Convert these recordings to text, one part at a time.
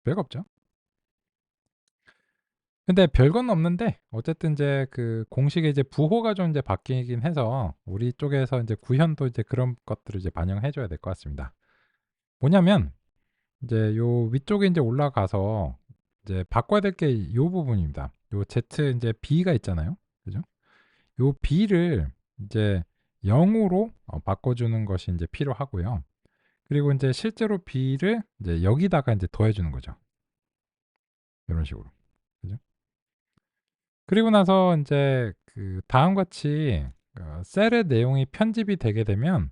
별거 없죠. 근데 별건 없는데 어쨌든 이제 그 공식의 이제 부호가 좀 이제 바뀌긴 해서 우리 쪽에서 이제 구현도 이제 그런 것들을 이제 반영해 줘야 될 것 같습니다. 뭐냐면 이제 요 위쪽에 이제 올라가서 이제 바꿔야 될 게 요 부분입니다. 요 Z 이제 B가 있잖아요. 그죠? 요 B를 이제 0으로 바꿔주는 것이 이제 필요하고요. 그리고 이제 실제로 B를 이제 여기다가 이제 더해주는 거죠. 이런 식으로. 그죠? 그리고 나서 이제 그 다음과 같이 셀의 내용이 편집이 되게 되면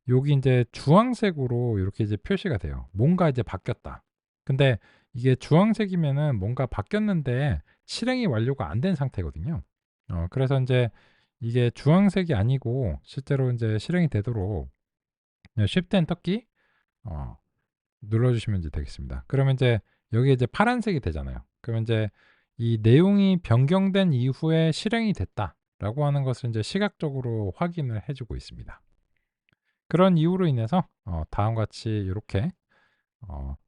여기 이제 주황색으로 이렇게 이제 표시가 돼요. 뭔가 이제 바뀌었다. 근데 이게 주황색이면은 뭔가 바뀌었는데 실행이 완료가 안 된 상태거든요. 그래서 이제 이게 주황색이 아니고 실제로 이제 실행이 되도록 Shift 엔터 키 어 눌러주시면 이제 되겠습니다. 그러면 이제 여기 이제 파란색이 되잖아요. 그러면 이제 이 내용이 변경된 이후에 실행이 됐다라고 하는 것을 이제 시각적으로 확인을 해주고 있습니다. 그런 이유로 인해서 다음과 같이 이렇게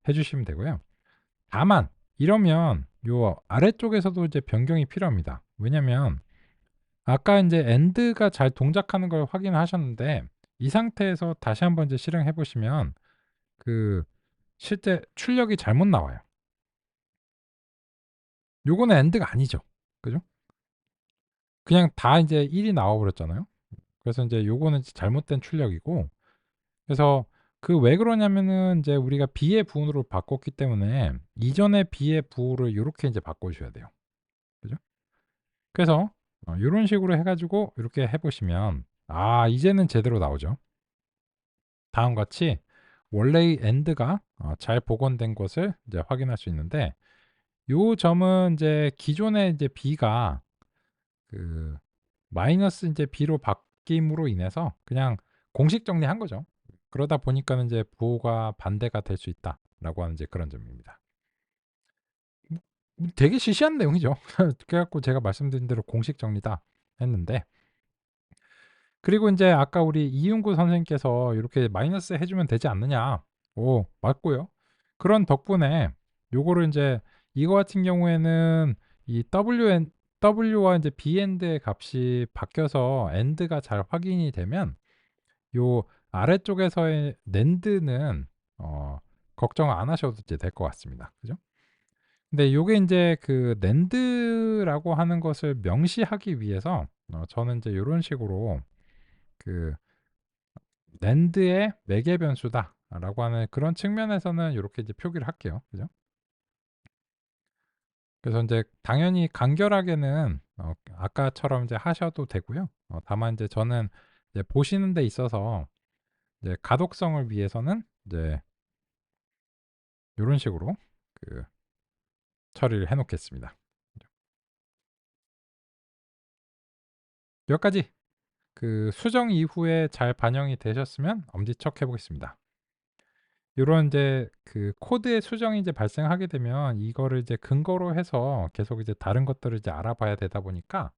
해주시면 되고요. 다만 이러면 요 아래쪽에서도 이제 변경이 필요합니다. 왜냐면 아까 이제 end가 잘 동작하는 걸 확인하셨는데 이 상태에서 다시 한번 이제 실행해 보시면 그 실제 출력이 잘못 나와요. 요거는 end가 아니죠. 그죠? 그냥 다 이제 1이 나와 버렸잖아요. 그래서 인제 요거는 잘못된 출력이고, 그래서 그 왜 그러냐면은 인제 우리가 B의 부호로 바꿨기 때문에 이전의 B의 부호를 요렇게 인제 바꿔 주셔야 돼요. 그죠? 그래서 요런 식으로 해 가지고 요렇게 해 보시면 이제는 제대로 나오죠. 다음과 같이 원래의 end가 잘 복원된 것을 이제 확인할 수 있는데, 요 점은 인제 기존의 이제 B가 그 마이너스 인제 B로 바뀜으로 인해서 그냥 공식 정리한 거죠. 그러다 보니까는 인제 부호가 반대가 될 수 있다라고 하는 이제 그런 점입니다. 되게 시시한 내용이죠. 그래 갖고 제가 말씀드린 대로 공식 정리다 했는데, 그리고 인제 아까 우리 이윤구 선생님께서 "이렇게 마이너스 해 주면 되지 않느냐." 맞고요. 그런 덕분에 요거를 인제 이거 같은 경우에는 이 W와 인제 BND의 값이 바뀌어서 AND가 잘 확인이 되면 요 아래쪽에서의 NAND는 어 걱정 안 하셔도 이제 될 것 같습니다. 그죠? 근데 요게 인제 그 NAND라고 하는 것을 명시하기 위해서 저는 인제 요런 식으로 그 "NAND의 매개 변수다."라고 하는 그런 측면에서는 요렇게 이제 표기를 할게요. 그죠? 그래서 인제 당연히 간결하게는 아까처럼 이제 하셔도 되고요. 다만 인제 저는 이제 보시는 데 있어서 이제 가독성을 위해서는 이제 요런 식으로 그 처리를 해 놓겠습니다. 몇 가지 그 수정 이후에 잘 반영이 되셨으면 엄지척 해 보겠습니다. 요런 인제 그 코드의 수정이 이제 발생하게 되면 이거를 이제 근거로 해서 계속 이제 다른 것들을 이제 알아봐야 되다 보니까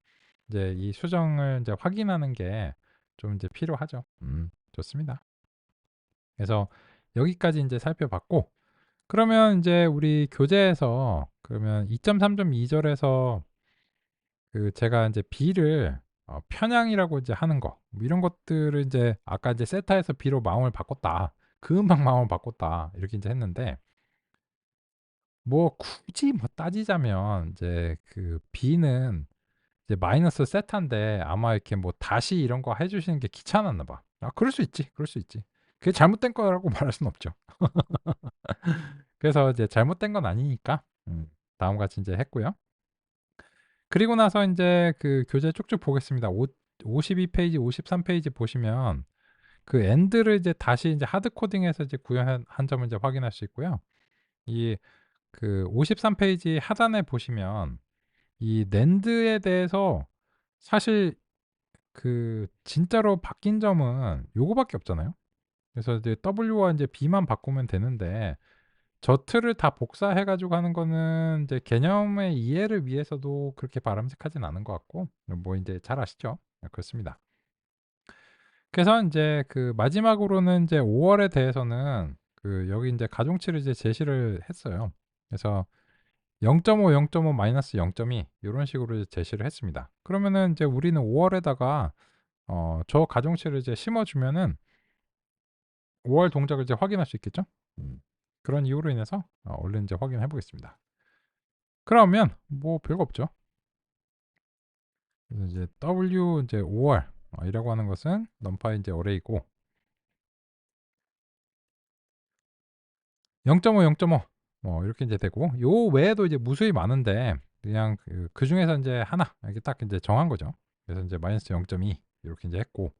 이제 이 수정을 인제 확인하는 게 좀 이제 필요하죠. 좋습니다. 그래서 여기까지 인제 살펴봤고, 그러면 인제 우리 교재에서 그러면 2.3.2 절에서 그 제가 인제 B를 편향이라고 이제 하는 거 뭐 이런 것들을 인제 아까 이제 세타에서 B로 마음을 바꿨다. 금방 마음을 바꿨다. 이렇게 인제 했는데, 뭐 굳이 뭐 따지자면 이제 그 B는 이제 마이너스 세타인데 아마 이렇게 뭐 다시 이런 거 해 주시는 게 귀찮았나 봐. 그럴 수 있지. 그럴 수 있지. 그게 잘못된 거라고 말할 수는 없죠. 그래서 이제 잘못된 건 아니니까 다음과 같이 인제 했고요. 그리고 나서 인제 그 교재 쭉쭉 보겠습니다. 52 페이지, 53 페이지 보시면 그 end를 이제 다시 인제 하드 코딩해서 이제 구현한 점을 이제 확인할 수 있고요. 이 그 53 페이지 하단에 보시면 이 NAND에 대해서 사실 그 진짜로 바뀐 점은 요거밖에 없잖아요. 그래서 이제 W와 인제 B만 바꾸면 되는데 저 틀을 다 복사해 가지고 하는 거는 이제 개념의 이해를 위해서도 그렇게 바람직하진 않은 것 같고, 뭐 인제 잘 아시죠? 그렇습니다. 그래서 인제 그 마지막으로는 인제 5 월에 대해서는 그 여기 인제 가중치를 이제 제시를 했어요. 그래서 0.5, 0.5, 마이너스 0.2 요런 식으로 이제 제시를 했습니다. 그러면은 이제 우리는 5월에다가 저 가중치를 이제 심어 주면은 5월 동작을 이제 확인할 수 있겠죠? 그런 이유로 인해서 얼른 이제 확인해 보겠습니다. 그러면 뭐 별거 없죠. 그래서 이제 W 이제 5월 이라고 하는 것은 넘파의 이제 어레이고 0.5, 0.5 이렇게 이제 되고 요 외에도 이제 무수히 많은데 그냥 그 중에서 이제 하나 이렇게 딱 이제 정한 거죠. 그래서 이제 마이너스 0.2 이렇게 이제 했고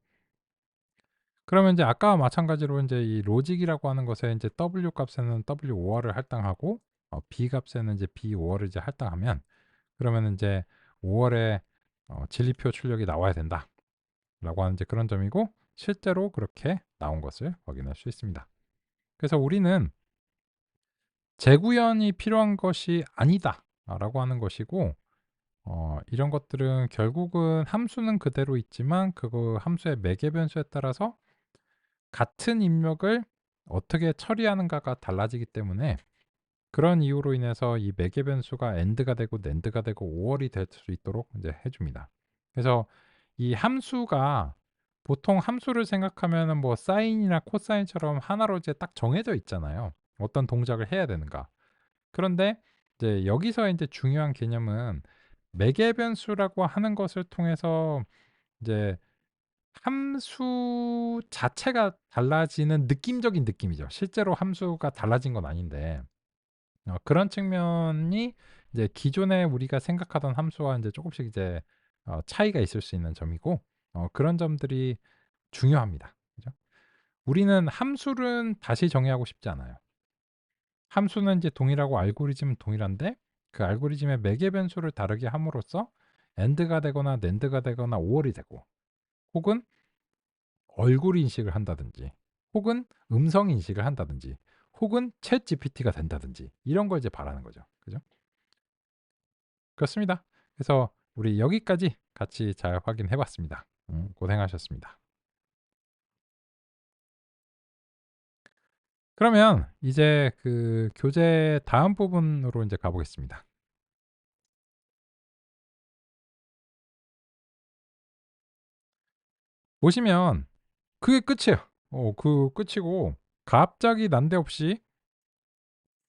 그러면 이제 아까와 마찬가지로 이제 이 로직이라고 하는 것에 이제 W 값에는 W5월을 할당하고 B 값에는 이제 B5월을 이제 할당하면 그러면 이제 5월에 진리표 출력이 나와야 된다라고 하는 이제 그런 점이고 실제로 그렇게 나온 것을 확인할 수 있습니다. 그래서 우리는 재구현이 필요한 것이 아니다라고 하는 것이고 이런 것들은 결국은 함수는 그대로 있지만 그거 함수의 매개 변수에 따라서 같은 입력을 어떻게 처리하는가가 달라지기 때문에 그런 이유로 인해서 이 매개 변수가 AND가 되고 NAND가 되고 OR이 될 수 있도록 이제 해줍니다. 그래서 이 함수가 보통 함수를 생각하면은 뭐 사인이나 코사인처럼 하나로 이제 딱 정해져 있잖아요. 어떤 동작을 해야 되는가. 그런데 이제 여기서 이제 중요한 개념은 매개 변수라고 하는 것을 통해서 이제 함수 자체가 달라지는 느낌적인 느낌이죠. 실제로 함수가 달라진 건 아닌데 그런 측면이 이제 기존에 우리가 생각하던 함수와 이제 조금씩 이제 차이가 있을 수 있는 점이고 그런 점들이 중요합니다. 그죠? 우리는 함수는 다시 정의하고 싶지 않아요. 함수는 이제 동일하고 알고리즘은 동일한데 그 알고리즘의 매개 변수를 다르게 함으로써 AND가 되거나 NAND가 되거나 OR이 되고 혹은 얼굴 인식을 한다든지 혹은 음성 인식을 한다든지 혹은 챗 GPT가 된다든지 이런 걸 이제 바라는 거죠. 그죠? 그렇습니다. 그래서 우리 여기까지 같이 잘 확인해 봤습니다. 고생하셨습니다. 그러면 이제 그 교재 다음 부분으로 이제 가보겠습니다. 보시면 그게 끝이에요. 그 끝이고 갑자기 난데없이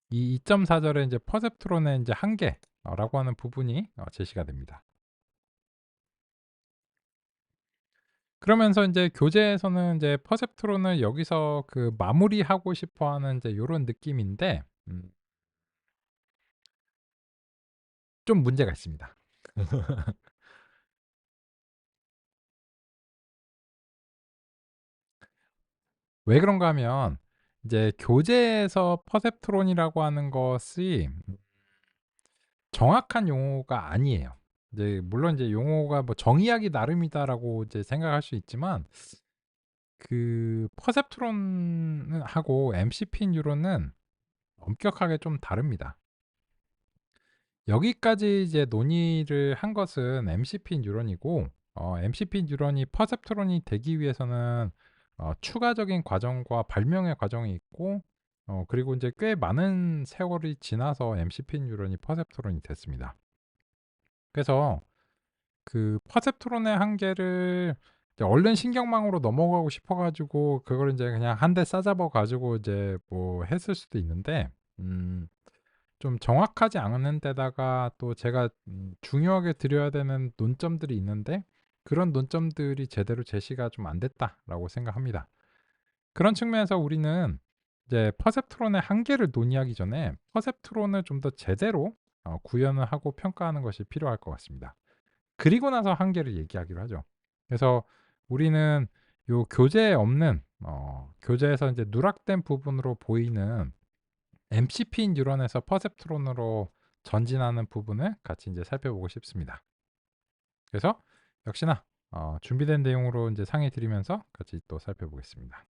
이 2.4절의 이제 퍼셉트론의 이제 한계라고 하는 부분이 제시가 됩니다. 그러면서 이제 교재에서는 이제 퍼셉트론을 여기서 그 마무리하고 싶어 하는 이제 요런 느낌인데 좀 문제가 있습니다. 왜 그런가 하면 이제 교재에서 퍼셉트론이라고 하는 것이 정확한 용어가 아니에요. 이제 물론 이제 용어가 뭐 정의하기 나름이다라고 이제 생각할 수 있지만 그 퍼셉트론하고 MCP 뉴런은 엄격하게 좀 다릅니다. 여기까지 이제 논의를 한 것은 MCP 뉴런이고 MCP 뉴런이 퍼셉트론이 되기 위해서는 추가적인 과정과 발명의 과정이 있고 그리고 이제 꽤 많은 세월이 지나서 MCP 뉴런이 퍼셉트론이 됐습니다. 그래서 그 퍼셉트론의 한계를 이제 얼른 신경망으로 넘어가고 싶어 가지고 그걸 인제 그냥 한 대 싸잡아 가지고 이제 뭐 했을 수도 있는데 좀 정확하지 않은 데다가 또 제가 중요하게 드려야 되는 논점들이 있는데 그런 논점들이 제대로 제시가 좀 안 됐다라고 생각합니다. 그런 측면에서 우리는 이제 퍼셉트론의 한계를 논의하기 전에 퍼셉트론을 좀 더 제대로 구현을 하고 평가하는 것이 필요할 것 같습니다. 그리고 나서 한계를 얘기하기로 하죠. 그래서 우리는 요 교재에 없는 교재에서 이제 누락된 부분으로 보이는 MCP 뉴런에서 퍼셉트론으로 전진하는 부분을 같이 이제 살펴보고 싶습니다. 그래서 역시나 준비된 내용으로 이제 상의 드리면서 같이 또 살펴보겠습니다.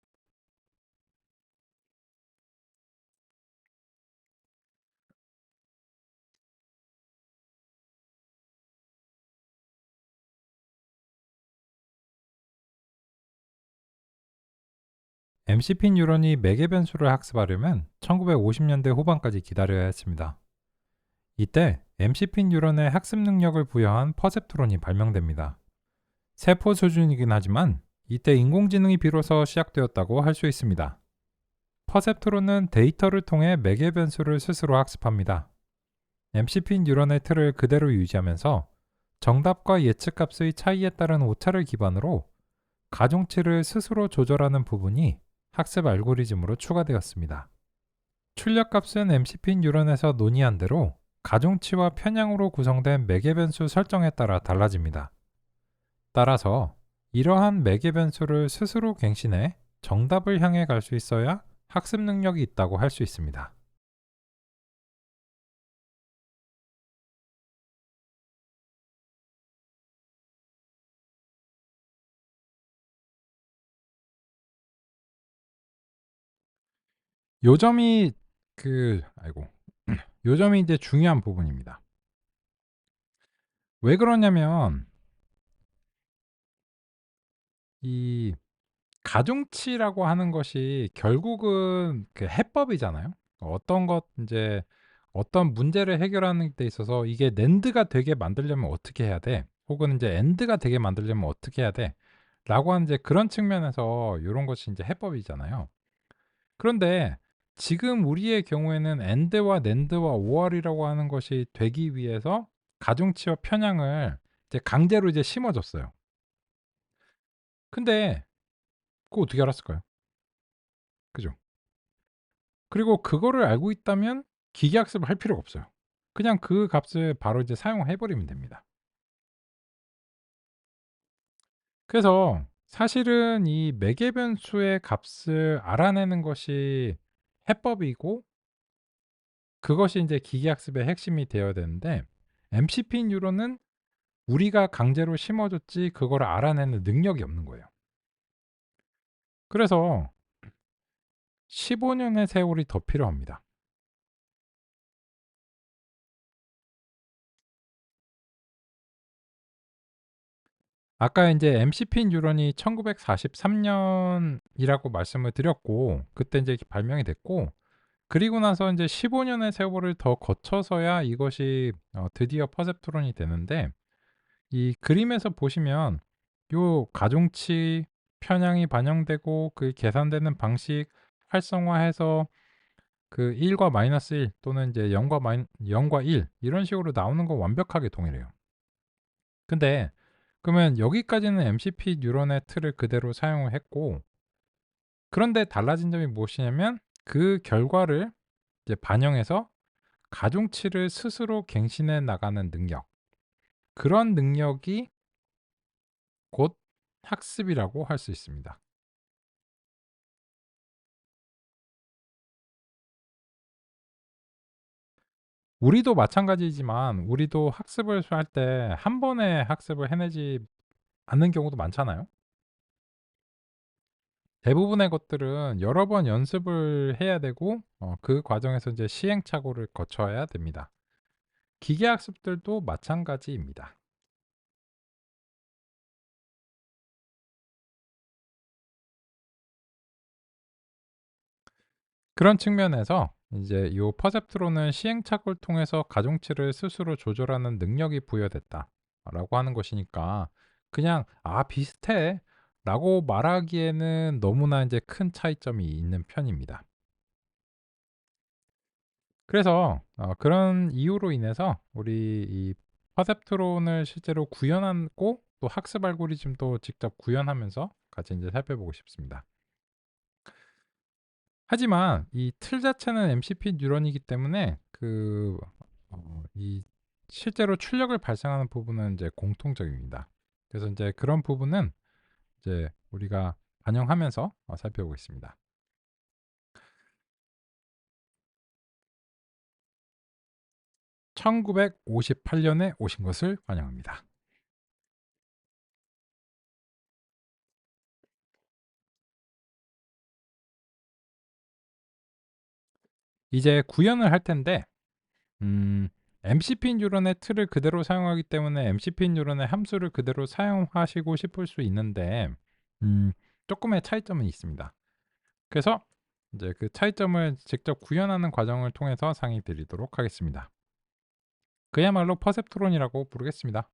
MCP 뉴런이 매개 변수를 학습하려면 1950년대 후반까지 기다려야 했습니다. 이때 MCP 뉴런의 학습 능력을 부여한 퍼셉트론이 발명됩니다. 세포 수준이긴 하지만 이때 인공지능이 비로소 시작되었다고 할 수 있습니다. 퍼셉트론은 데이터를 통해 매개 변수를 스스로 학습합니다. MCP 뉴런의 틀을 그대로 유지하면서 정답과 예측값의 차이에 따른 오차를 기반으로 가중치를 스스로 조절하는 부분이 학습 알고리즘으로 추가되었습니다. 출력값은 MCP 뉴런에서 논의한 대로 가중치와 편향으로 구성된 매개 변수 설정에 따라 달라집니다. 따라서 이러한 매개 변수를 스스로 갱신해 정답을 향해 갈 수 있어야 학습 능력이 있다고 할 수 있습니다. 요점이 요점이 이제 중요한 부분입니다. 왜 그러냐면 이 가중치라고 하는 것이 결국은 그 해법이잖아요. 어떤 문제를 해결하는 데 있어서 이게 낸드가 되게 만들려면 어떻게 해야 돼? 혹은 이제 엔드가 되게 만들려면 어떻게 해야 돼? 라고 하는 이제 그런 측면에서 요런 것이 이제 해법이잖아요. 그런데 지금 우리의 경우에는 엔드와 낸드와 OR이라고 하는 것이 되기 위해서 가중치와 편향을 이제 강제로 이제 심어줬어요. 근데 그거 어떻게 알았을까요? 그죠? 그리고 그거를 알고 있다면 기계학습을 할 필요가 없어요. 그냥 그 값을 바로 이제 사용해 버리면 됩니다. 그래서 사실은 이 매개 변수의 값을 알아내는 것이 해법이고 그것이 인제 기계학습의 핵심이 되어야 되는데 MCP 뉴런은 우리가 강제로 심어 줬지 그거를 알아내는 능력이 없는 거예요. 그래서 15 년의 세월이 더 필요합니다. 아까 인제 MCP 뉴런이 1943 년이라고 말씀을 드렸고 그때 인제 발명이 됐고 그리고 나서 인제 15 년의 세월을 더 거쳐서야 이것이 드디어 퍼셉트론이 되는데 이 그림에서 보시면 요 가중치, 편향이 반영되고 그 계산되는 방식 활성화해서 그 1과 마이너스 1 또는 이제 0과 1 이런 식으로 나오는 거 완벽하게 동일해요. 근데 그러면 여기까지는 MCP 뉴런의 틀을 그대로 사용을 했고 그런데 달라진 점이 무엇이냐면 그 결과를 이제 반영해서 가중치를 스스로 갱신해 나가는 능력. 그런 능력이 곧 학습이라고 할 수 있습니다. 우리도 마찬가지지만 우리도 학습을 할 때 한 번에 학습을 해내지 않는 경우도 많잖아요. 대부분의 것들은 여러 번 연습을 해야 되고 그 과정에서 이제 시행착오를 거쳐야 됩니다. 기계 학습들도 마찬가지입니다. 그런 측면에서 이제 요 퍼셉트론은 시행착오를 통해서 가중치를 스스로 조절하는 능력이 부여됐다라고 하는 것이니까 그냥 '아 비슷해.'라고 말하기에는 너무나 이제 큰 차이점이 있는 편입니다. 그래서 그런 이유로 인해서 우리 이 퍼셉트론을 실제로 구현하고 또 학습 알고리즘도 직접 구현하면서 같이 인제 살펴보고 싶습니다. 하지만 이 틀 자체는 MCP 뉴런이기 때문에 이 실제로 출력을 발생하는 부분은 이제 공통적입니다. 그래서 인제 그런 부분은 이제 우리가 반영하면서 살펴보겠습니다. 1958 년에 오신 것을 환영합니다. 이제 구현을 할 텐데 MCP 뉴런의 틀을 그대로 사용하기 때문에 MCP 뉴런의 함수를 그대로 사용하시고 싶을 수 있는데 음 쪼끔의 차이점은 있습니다. 그래서 이제 그 차이점을 직접 구현하는 과정을 통해서 상의 드리도록 하겠습니다. 그야말로 퍼셉트론이라고 부르겠습니다.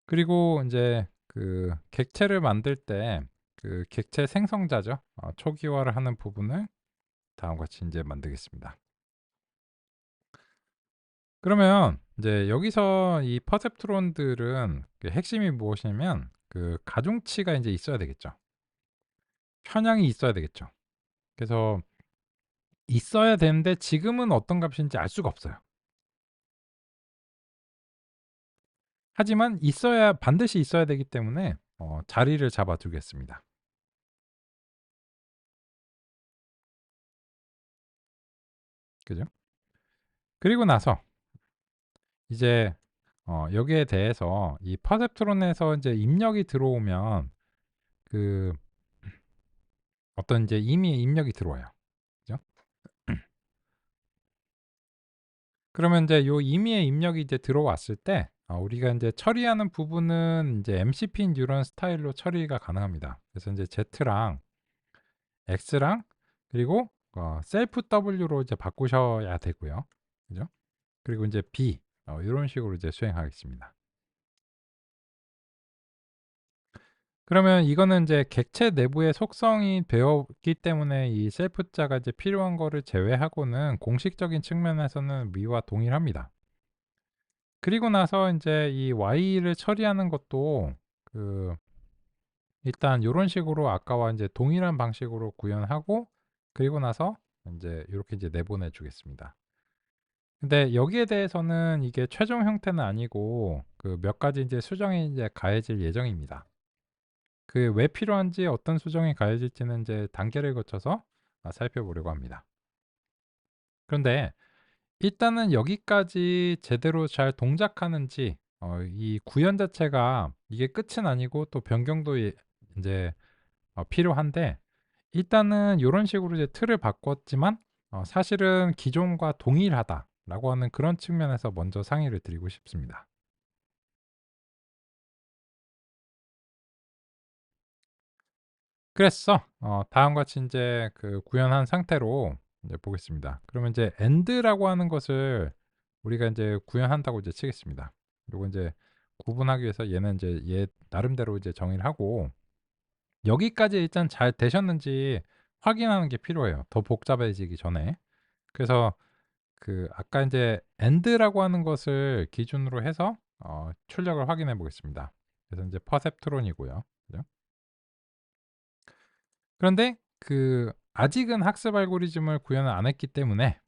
그리고 인제 그 객체를 만들 때 그 객체 생성자죠. 초기화를 하는 부분을 다음과 같이 인제 만들겠습니다. 그러면 인제 여기서 이 퍼셉트론들은 그 핵심이 무엇이냐면 그 가중치가 인제 있어야 되겠죠. 편향이 있어야 되겠죠. 그래서 있어야 되는데 지금은 어떤 값인지 알 수가 없어요. 하지만 있어야 반드시 있어야 되기 때문에 자리를 잡아 두겠습니다. 그죠? 그리고 나서 이제 여기에 대해서 이 퍼셉트론에서 인제 입력이 들어오면 그 어떤 인제 임의의 입력이 들어와요. 그죠? 그러면 인제 요 임의의 입력이 이제 들어왔을 때 우리가 인제 처리하는 부분은 인제 MCP 뉴런 스타일로 처리가 가능합니다. 그래서 인제 Z랑 X랑 그리고 셀프 W로 이제 바꾸셔야 되고요. 그죠? 그리고 인제 B 요런 식으로 이제 수행하겠습니다. 그러면 이거는 인제 객체 내부의 속성이 되었기 때문에 이 셀프 자가 이제 필요한 거를 제외하고는 공식적인 측면에서는 위와 동일합니다. 그리고 나서 인제 이 Y를 처리하는 것도 그 일단 요런 식으로 아까와 인제 동일한 방식으로 구현하고 그리고 나서 인제 요렇게 이제 내보내 주겠습니다. 근데 여기에 대해서는 이게 최종 형태는 아니고 그 몇 가지 인제 수정이 인제 가해질 예정입니다. 그 왜 필요한지 어떤 수정이 가해질지는 인제 단계를 거쳐서 살펴보려고 합니다. 그런데 일단은 여기까지 제대로 잘 동작하는지 이 구현 자체가 이게 끝은 아니고 또 변경도 인제 필요한데 일단은 요런 식으로 이제 틀을 바꿨지만 사실은 기존과 동일하다라고 하는 그런 측면에서 먼저 상의를 드리고 싶습니다. 그래서 다음과 같이 인제 그 구현한 상태로 이제 보겠습니다. 그러면 이제 AND라고 하는 것을 우리가 인제 구현한다고 이제 치겠습니다. 요거 인제 구분하기 위해서 얘는 인제 얘 나름대로 이제 정의를 하고 여기까지 일단 잘 되셨는지 확인하는 게 필요해요, 더 복잡해지기 전에. 그래서 그 아까 인제 AND라고 하는 것을 기준으로 해서 출력을 확인해 보겠습니다. 그래서 인제 퍼셉트론이고요. 그죠? 그런데 그 아직은 학습 알고리즘을 구현을 안 했기 때문에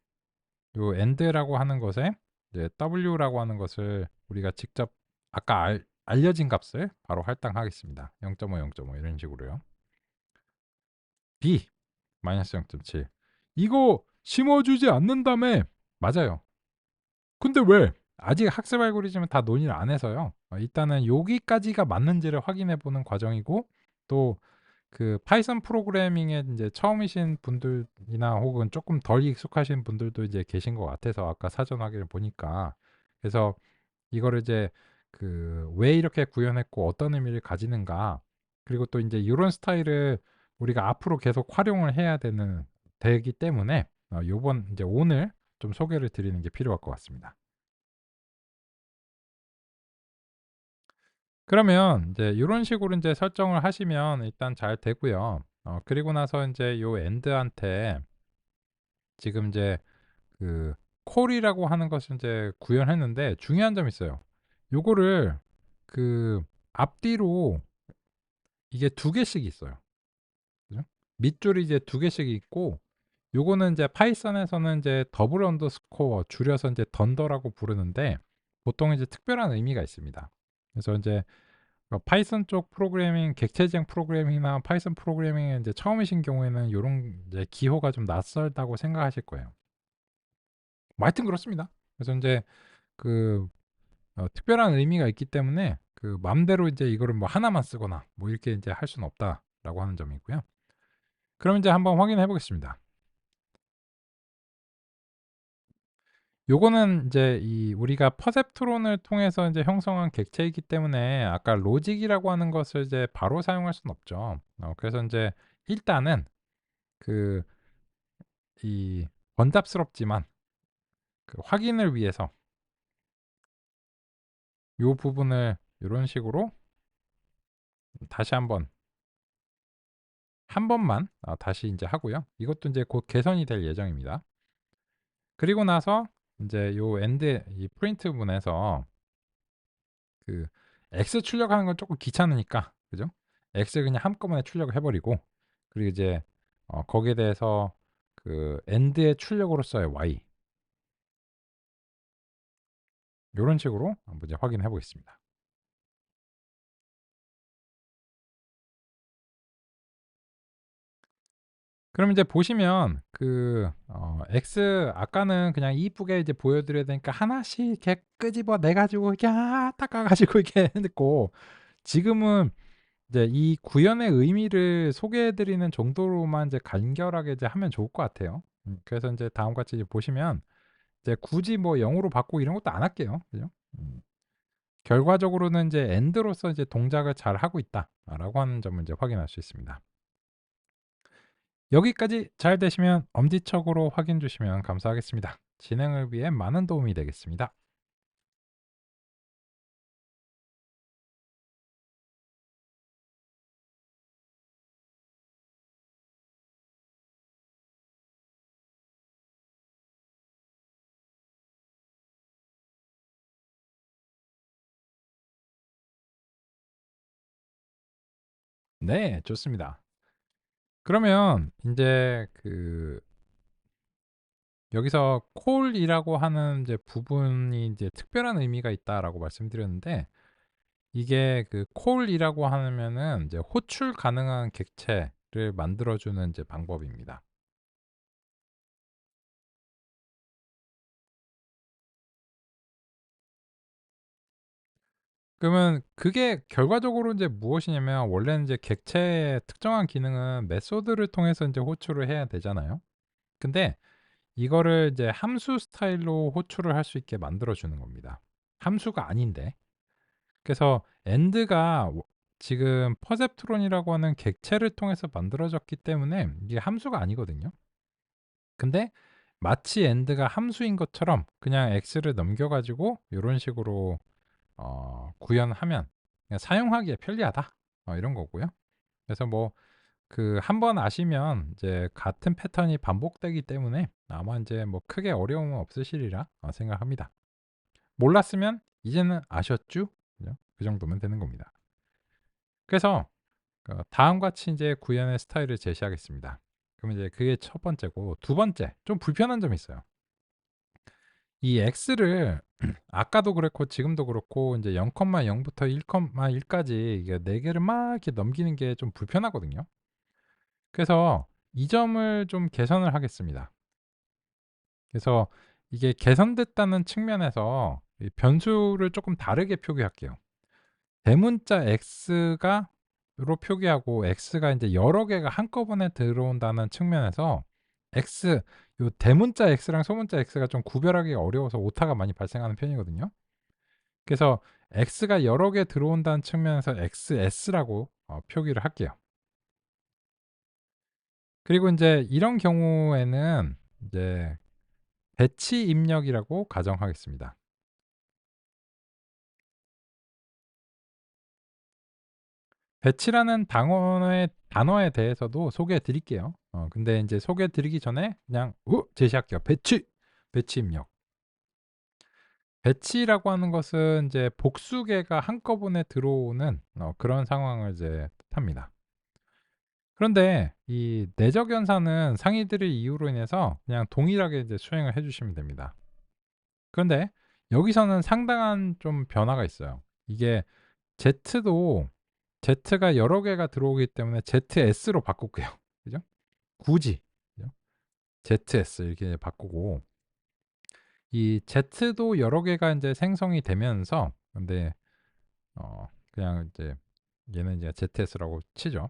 요 AND라고 하는 것에 이제 W라고 하는 것을 우리가 직접 아까 알려진 값을 바로 할당하겠습니다. 0.5, 0.5 이런 식으로요. B 마이너스 0.7 이거 심어주지 않는다며. 맞아요. 근데 왜? 아직 학습 알고리즘은 다 논의를 안 해서요. 일단은 여기까지가 맞는지를 확인해 보는 과정이고 또 그 파이썬 프로그래밍에 인제 처음이신 분들이나 혹은 쪼끔 덜 익숙하신 분들도 이제 계신 것 같아서 아까 사전 확인을 보니까. 그래서 이거를 이제 그 '왜 이렇게 구현했고 어떤 의미를 가지는가.' 그리고 또 인제 요런 스타일을 우리가 앞으로 계속 활용을 해야 되기 때문에 요번 인제 오늘 좀 소개를 드리는 게 필요할 것 같습니다. 그러면 인제 요런 식으로 인제 설정을 하시면 일단 잘 되고요. 그리고 나서 인제 요 AND한테 지금 인제 그 콜이라고 하는 것을 인제 구현했는데 중요한 점이 있어요. 요거를 그 앞뒤로 이게 두 개씩 있어요. 그죠? 밑줄이 이제 두 개씩 있고 요거는 인제 파이썬에서는 인제 더블 언더스코어 줄여서 인제 던더라고 부르는데 보통 이제 특별한 의미가 있습니다. 그래서 인제 파이썬 쪽 프로그래밍 객체지향 프로그래밍이나 파이썬 프로그래밍에 인제 처음이신 경우에는 요런 이제 기호가 좀 낯설다고 생각하실 거예요. 뭐 하여튼 그렇습니다. 그래서 인제 그 특별한 의미가 있기 때문에 그 맘대로 이제 이거를 뭐 하나만 쓰거나 뭐 이렇게 인제 할 수는 없다라고 하는 점이고요. 그럼 인제 한번 확인해 보겠습니다. 요거는 인제 이 우리가 퍼셉트론을 통해서 인제 형성한 객체이기 때문에 아까 로직이라고 하는 것을 이제 바로 사용할 수는 없죠. 그래서 인제 일단은 그 이 번잡스럽지만 그 확인을 위해서 요 부분을 요런 식으로 다시 한 번만 다시 인제 하고요. 이것도 인제 곧 개선이 될 예정입니다. 그리고 나서 인제 요 엔드 이 프린트 문에서 그 X 출력하는 건 쪼끔 귀찮으니까 그죠? X 그냥 한꺼번에 출력을 해 버리고, 그리고 이제 거기에 대해서 그 end의 출력으로서의 Y 요런 식으로 한번 이제 확인해 보겠습니다. 그럼 이제 보시면 X 아까는 그냥 이쁘게 이제 보여 드려야 되니까 하나씩 이렇게 끄집어 내 가지고 야 닦아 가지고 이렇게 했고, 지금은 이제 이 구현의 의미를 소개해 드리는 정도로만 이제 간결하게 이제 하면 좋을 것 같아요. 그래서 인제 다음과 같이 이제 보시면 이제 굳이 뭐 0 으로 바꾸고 이런 것도 안 할게요. 그죠? 결과적으로는 이제 end로서 이제 동작을 잘하고 있다라고 하는 점을 이제 확인할 수 있습니다. 여기까지 잘 되시면 엄지척으로 확인 주시면 감사하겠습니다. 진행을 위해 많은 도움이 되겠습니다. 네, 좋습니다. 그러면 인제 여기서 콜이라고 하는 이제 부분이 이제 특별한 의미가 있다라고 말씀드렸는데, 이게 그 콜이라고 하면은 이제 호출 가능한 객체를 만들어 주는 이제 방법입니다. 그러면 그게 결과적으로 인제 무엇이냐면, 원래는 이제 객체의 특정한 기능은 메소드를 통해서 인제 호출을 해야 되잖아요. 근데 이거를 이제 함수 스타일로 호출을 할 수 있게 만들어 주는 겁니다. 함수가 아닌데. 그래서 end가 지금 퍼셉트론이라고 하는 객체를 통해서 만들어졌기 때문에 이게 함수가 아니거든요. 근데 마치 end가 함수인 것처럼 그냥 x를 넘겨 가지고 요런 식으로 구현하면 그냥 사용하기에 편리하다, 이런 거고요. 그래서 뭐 한 번 아시면 이제 같은 패턴이 반복되기 때문에 아마 인제 뭐 크게 어려움은 없으시리라 생각합니다. 몰랐으면 이제는 아셨쥬? 그죠? 그 정도면 되는 겁니다. 그래서 다음과 같이 인제 구현의 스타일을 제시하겠습니다. 그럼 이제 그게 첫 번째고, 두 번째 좀 불편한 점이 있어요. 이 x를 아까도 그렇고 지금도 그렇고 인제 0,0 부터 1,1 까지 이게 4 개를 막 이렇게 넘기는 게 좀 불편하거든요. 그래서 이 점을 좀 개선을 하겠습니다. 그래서 이게 개선됐다는 측면에서 이 변수를 쪼끔 다르게 표기할게요. 대문자 x가 로 표기하고, x가 인제 여러 개가 한꺼번에 들어온다는 측면에서 x 요 대문자 x랑 소문자 x가 좀 구별하기가 어려워서 오타가 많이 발생하는 편이거든요. 그래서 x가 여러 개 들어온다는 측면에서 xs라고 표기를 할게요. 그리고 인제 이런 경우에는 이제 배치 입력이라고 가정하겠습니다. 배치라는 단어에 대해서도 소개해 드릴게요. 근데 인제 소개해 드리기 전에 그냥 제시할게요. 배치 입력. 배치라고 하는 것은 인제 복수개가 한꺼번에 들어오는 그런 상황을 이제 뜻합니다. 그런데 이 내적 연산은 상위들의 이유로 인해서 그냥 동일하게 이제 수행을 해 주시면 됩니다. 그런데 여기서는 상당한 좀 변화가 있어요. 이게 Z도 Z가 여러 개가 들어오기 때문에 ZS로 바꿀게요. 그죠? 굳이. 그죠? ZS 이렇게 바꾸고, 이 Z도 여러 개가 인제 생성이 되면서, 근데 그냥 이제 얘는 이제 ZS라고 치죠.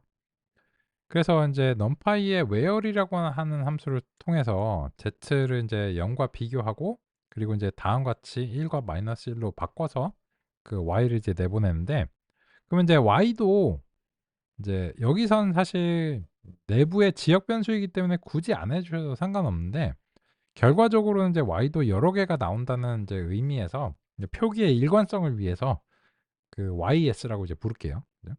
그래서 인제 numpy의 where이라고 하는 함수를 통해서 Z를 인제 0 과 비교하고, 그리고 인제 다음과 같이 1 과 -1로 바꿔서 그 y를 이제 내보내는데, 그러면 인제 y도 인제 여기선 사실 내부의 지역 변수이기 때문에 굳이 안 해 주셔도 상관없는데 결과적으로는 이제 y도 여러 개가 나온다는 이제 의미에서 이제 표기의 일관성을 위해서 그 YS라고 이제 부를게요. 그죠?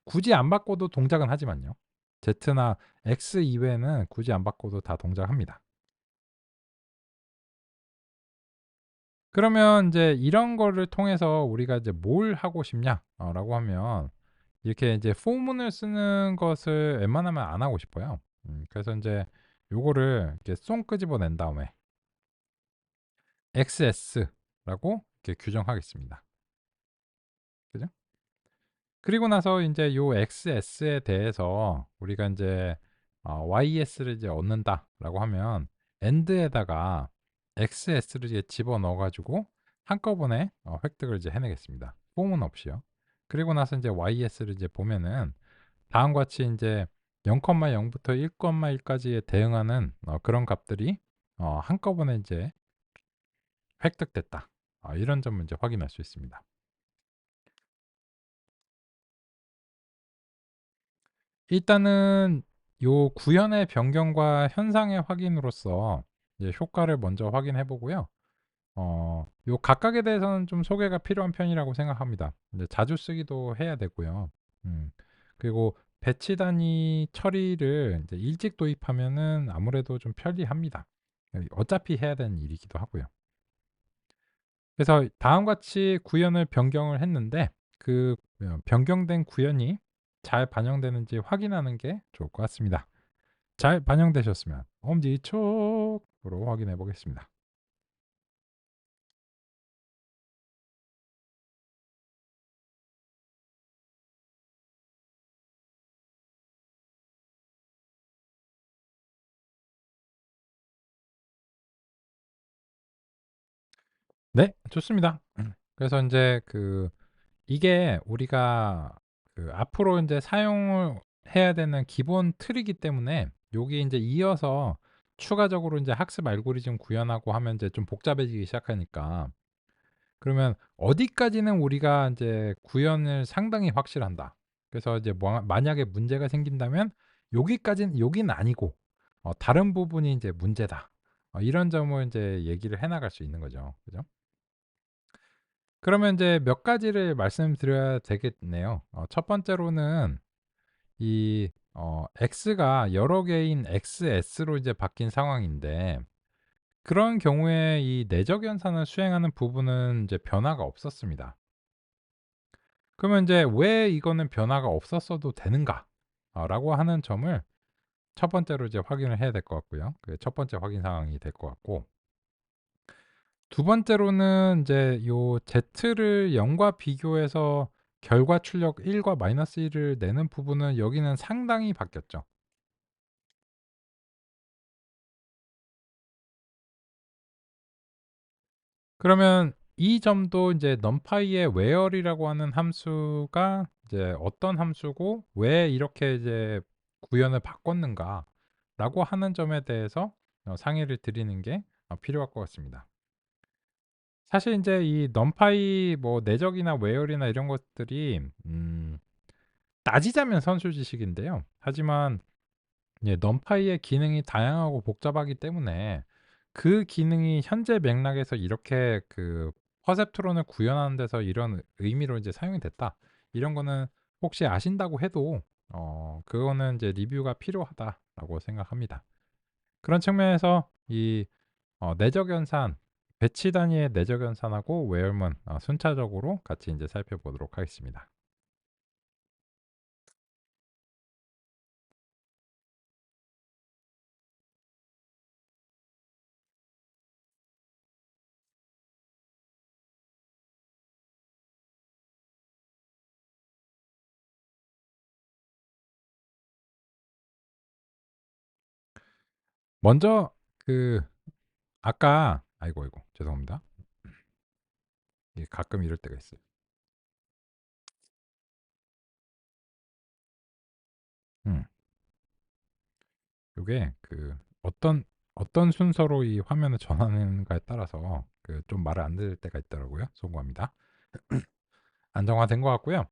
굳이 안 바꿔도 동작은 하지만요. Z나 X 이외에는 굳이 안 바꿔도 다 동작합니다. 그러면 이제 이런 거를 통해서 우리가 이제 뭘 하고 싶냐? 라고 하면 이렇게 이제 포문을 쓰는 것을 웬만하면 안 하고 싶어요. 그래서 인제 요거를 이렇게 쏙 끄집어낸 다음에 XS라고 이렇게 규정하겠습니다. 그죠? 그리고 나서 인제 요 XS에 대해서 우리가 인제 YS를 이제 얻는다라고 하면 AND에다가 XS를 이제 집어넣어 가지고 한꺼번에 획득을 이제 해내겠습니다, 포문 없이요. 그리고 나서 인제 YS를 이제 보면은 다음과 같이 인제 0,0부터 1,1까지에 대응하는 그런 값들이 한꺼번에 인제 획득됐다. 이런 점을 이제 확인할 수 있습니다. 일단은 요 구현의 변경과 현상의 확인으로서 이제 효과를 먼저 확인해 보고요. 요 각각에 대해서는 좀 소개가 필요한 편이라고 생각합니다. 이제 자주 쓰기도 해야 되고요. 음. 그리고 배치 단위 처리를 이제 일찍 도입하면은 아무래도 좀 편리합니다. 어차피 해야 되는 일이기도 하고요. 그래서 다음과 같이 구현을 변경을 했는데 그 변경된 구현이 잘 반영되는지 확인하는 게 좋을 것 같습니다. 잘 반영되셨으면 엄지척으로 확인해 보겠습니다. 네, 좋습니다. 그래서 인제 이게 우리가 앞으로 인제 사용을 해야 되는 기본 틀이기 때문에 요게 인제 이어서 추가적으로 인제 학습 알고리즘 구현하고 하면 이제 좀 복잡해지기 시작하니까 그러면 어디까지는 우리가 인제 구현을 상당히 확실한다. 그래서 이제 뭐 만약에 문제가 생긴다면 여기까지는 여기는 아니고 다른 부분이 인제 문제다. 이런 점을 인제 얘기를 해 나갈 수 있는 거죠. 그죠? 그러면 인제 몇 가지를 말씀드려야 되겠네요. 첫 번째로는 이 x가 여러 개인 XS로 이제 바뀐 상황인데 그런 경우에 이 내적 연산을 수행하는 부분은 이제 변화가 없었습니다. 그러면 인제 '왜 이거는 변화가 없었어도 되는가?' 라고 하는 점을 첫 번째로 이제 확인을 해야 될 것 같고요. 그게 첫 번째 확인 사항이 될 것 같고 두 번째로는 인제 요 Z를 0과 비교해서 결과 출력 1과 마이너스 1을 내는 부분은 여기는 상당히 바뀌었죠. 그러면 이 점도 인제 numpy의 where이라고 하는 함수가 이제 어떤 함수고 왜 이렇게 이제 구현을 바꿨는가라고 하는 점에 대해서 상의를 드리는 게 필요할 것 같습니다. 사실 인제 이 numpy 뭐 내적이나 where이나 이런 것들이 따지자면 선술 지식인데요. 하지만 예 numpy의 기능이 다양하고 복잡하기 때문에 그 기능이 현재 맥락에서 이렇게 퍼셉트론을 구현하는 데서 이런 의미로 이제 사용이 됐다. 이런 거는 혹시 아신다고 해도 그거는 이제 리뷰가 필요하다라고 생각합니다. 그런 측면에서 이 내적 연산, 배치 단위의 내적 연산하고 외열문 순차적으로 같이 이제 살펴보도록 하겠습니다. 먼저 아까 아이고, 아이고 죄송합니다. 이게 가끔 이럴 때가 있어요. 음. 요게 어떤 순서로 이 화면을 전환하는가에 따라서 좀 말을 안 들을 때가 있더라고요. 송구합니다. 안정화된 것 같고요.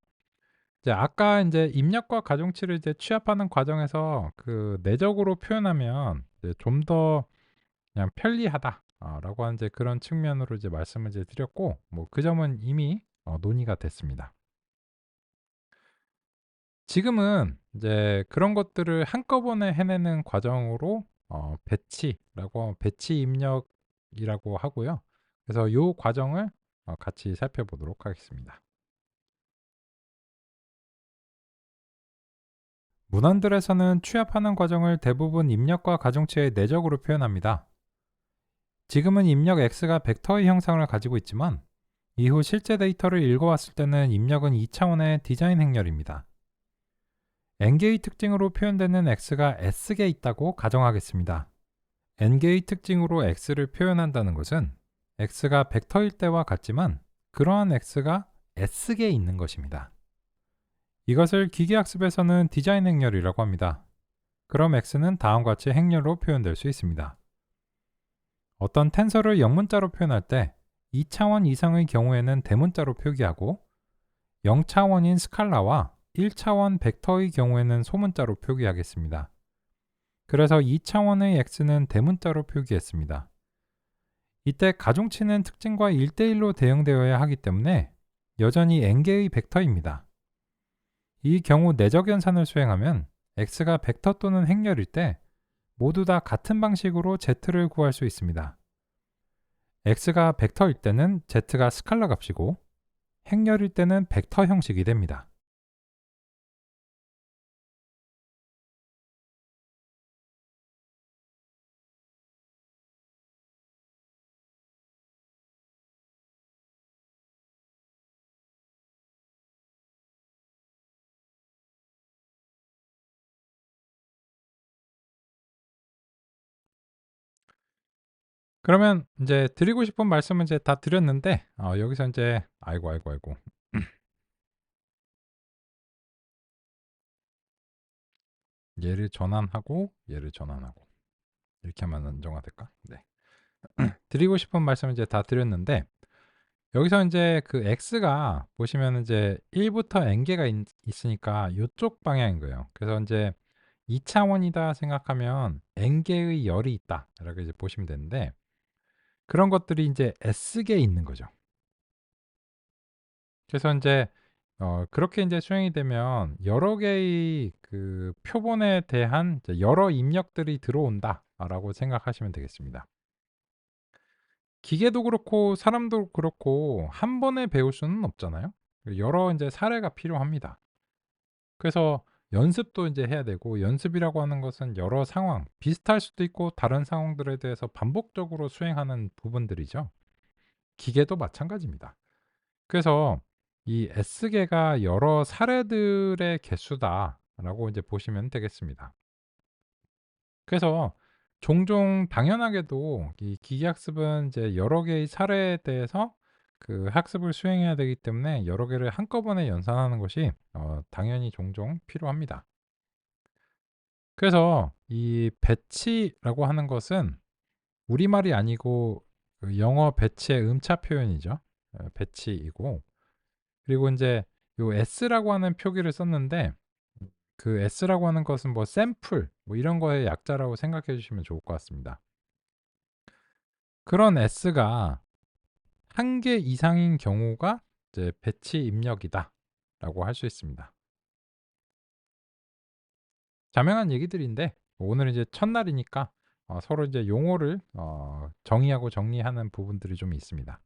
이제 아까 인제 입력과 가중치를 이제 취합하는 과정에서 그 내적으로 표현하면 이제 좀 더 그냥 편리하다 라고 하는 이제 그런 측면으로 이제 말씀을 이제 드렸고, 뭐 그 점은 이미 논의가 됐습니다. 지금은 이제 그런 것들을 한꺼번에 해내는 과정으로 배치 입력이라고 하고요. 그래서 요 과정을 같이 살펴보도록 하겠습니다. 문헌들에서는 취합하는 과정을 대부분 입력과 가중치의 내적으로 표현합니다. 지금은 입력 X가 벡터의 형상을 가지고 있지만 이후 실제 데이터를 읽어왔을 때는 입력은 2차원의 디자인 행렬입니다. N개의 특징으로 표현되는 X가 S개 있다고 가정하겠습니다. N개의 특징으로 X를 표현한다는 것은 X가 벡터일 때와 같지만 그러한 X가 S개 있는 것입니다. 이것을 기계학습에서는 디자인 행렬이라고 합니다. 그럼 X는 다음과 같이 행렬로 표현될 수 있습니다. 어떤 텐서를 영문자로 표현할 때 2차원 이상의 경우에는 대문자로 표기하고 0차원인 스칼라와 1차원 벡터의 경우에는 소문자로 표기하겠습니다. 그래서 2차원의 x는 대문자로 표기했습니다. 이때 가중치는 특징과 1대1로 대응되어야 하기 때문에 여전히 n개의 벡터입니다. 이 경우 내적 연산을 수행하면 x가 벡터 또는 행렬일 때 모두 다 같은 방식으로 z를 구할 수 있습니다. x가 벡터일 때는 z가 스칼라 값이고 행렬일 때는 벡터 형식이 됩니다. 그러면 이제 드리고 싶은 말씀은 이제 다 드렸는데 여기서 인제 아이고. 얘를 전환하고 이렇게 하면 안정화될까? 네. 드리고 싶은 말씀은 이제 다 드렸는데 여기서 인제 그 x가 보시면은 이제 1 부터 n 개가 있으니까 요쪽 방향인 거예요. 그래서 인제 2 차원이다 생각하면 n 개의 열이 있다라고 이제 보시면 되는데 그런 것들이 인제 S개에 있는 거죠. 그래서 인제 그렇게 인제 수행이 되면 여러 개의 그 표본에 대한 이제 여러 입력들이 들어온다라고 생각하시면 되겠습니다. 기계도 그렇고 사람도 그렇고 한 번에 배울 수는 없잖아요. 여러 인제 사례가 필요합니다. 그래서 연습도 인제 해야 되고, 연습이라고 하는 것은 여러 상황, 비슷할 수도 있고 다른 상황들에 대해서 반복적으로 수행하는 부분들이죠. 기계도 마찬가지입니다. 그래서 이 S개가 여러 사례들의 개수다라고 이제 보시면 되겠습니다. 그래서 종종 당연하게도 이 기계학습은 이제 여러 개의 사례에 대해서 그 학습을 수행해야 되기 때문에 여러 개를 한꺼번에 연산하는 것이 당연히 종종 필요합니다. 그래서 이 배치라고 하는 것은 우리말이 아니고 그 영어 배치의 음차 표현이죠. 배치이고, 그리고 인제 요 S라고 하는 표기를 썼는데 그 S라고 하는 것은 뭐 샘플 뭐 이런 거의 약자라고 생각해 주시면 좋을 것 같습니다. 그런 S가 1개 이상인 경우가 이제 배치 입력이다라고 할 수 있습니다. 자명한 얘기들인데 오늘은 이제 첫날이니까 서로 이제 용어를 정의하고 정리하는 부분들이 좀 있습니다.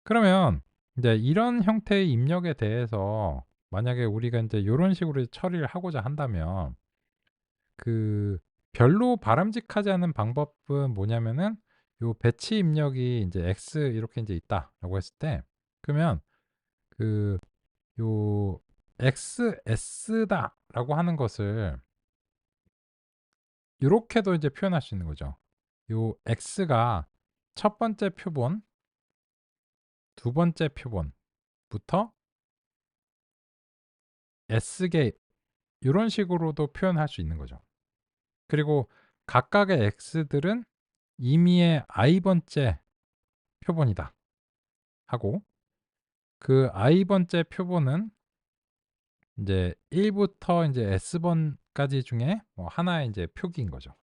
그러면 인제 이런 형태의 입력에 대해서 만약에 우리가 인제 요런 식으로 처리를 하고자 한다면 그 별로 바람직하지 않은 방법은 뭐냐면은 요 배치 입력이 인제 X 이렇게 인제 있다라고 했을 때, 그러면 그 요 XS다라고 하는 것을 요렇게도 이제 표현할 수 있는 거죠. 요 X가 첫 번째 표본, 두 번째 표본부터 S개 요런 식으로도 표현할 수 있는 거죠. 그리고 각각의 x들은 임의의 i번째 표본이다 하고, 그 i번째 표본은 이제 1부터 이제 S번까지 중에 뭐 하나의 이제 표기인 거죠.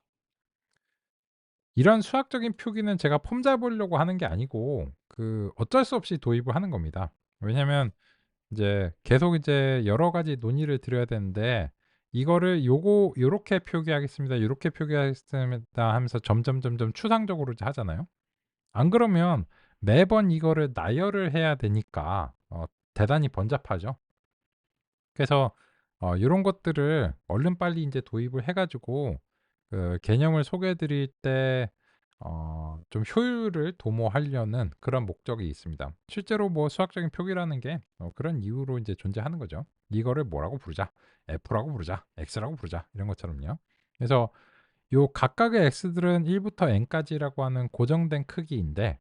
이런 수학적인 표기는 제가 폼 잡으려고 하는 게 아니고 어쩔 수 없이 도입을 하는 겁니다. 왜냐면 이제 계속 이제 여러 가지 논의를 드려야 되는데 이거를 요렇게 표기하겠습니다. 요렇게 표기하겠습니다 하면서 점점 추상적으로 이제 하잖아요. 안 그러면 매번 이거를 나열을 해야 되니까 대단히 번잡하죠. 그래서 요런 것들을 얼른 빨리 인제 도입을 해 가지고 개념을 소개해 드릴 때 좀 효율을 도모하려는 그런 목적이 있습니다. 실제로 뭐 수학적인 표기라는 게 그런 이유로 인제 존재하는 거죠. 이거를 뭐라고 부르자. F라고 부르자. X라고 부르자. 이런 것처럼요. 그래서 요 각각의 X들은 1 부터 n까지라고 하는 고정된 크기인데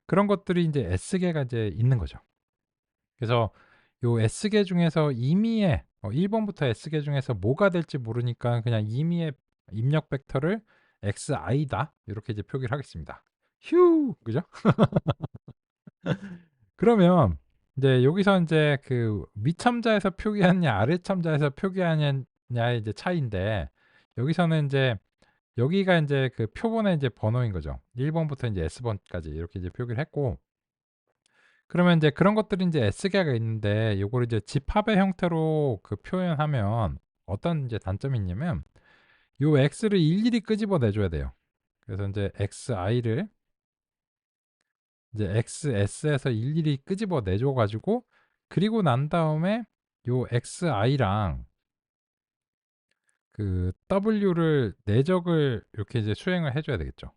그런 것들이 인제 S개가 이제 있는 거죠. 그래서 요 S개 중에서 임의의 1 번부터 S개 중에서 뭐가 될지 모르니까 그냥 임의의 입력 벡터를 "xi다." 요렇게 이제 표기를 하겠습니다. 휴. 그죠? 그러면 인제 여기서 인제 위참자에서 표기하느냐 아래참자에서 표기하느냐의 이제 차이인데 여기서는 인제 여기가 인제 표본의 이제 번호인 거죠. 1 번부터 인제 S번까지 이렇게 이제 표기를 했고 그러면 인제 그런 것들이 인제 S개가 있는데 요거를 이제 집합의 형태로 표현하면 어떤 인제 단점이 있냐면 요 X를 일일이 끄집어내 줘야 돼요. 그래서 인제 xi를 이제 XS에서 일일이 끄집어내 줘 가지고 그리고 난 다음에 요 xi랑 w를 내적을 이렇게 이제 수행을 해 줘야 되겠죠.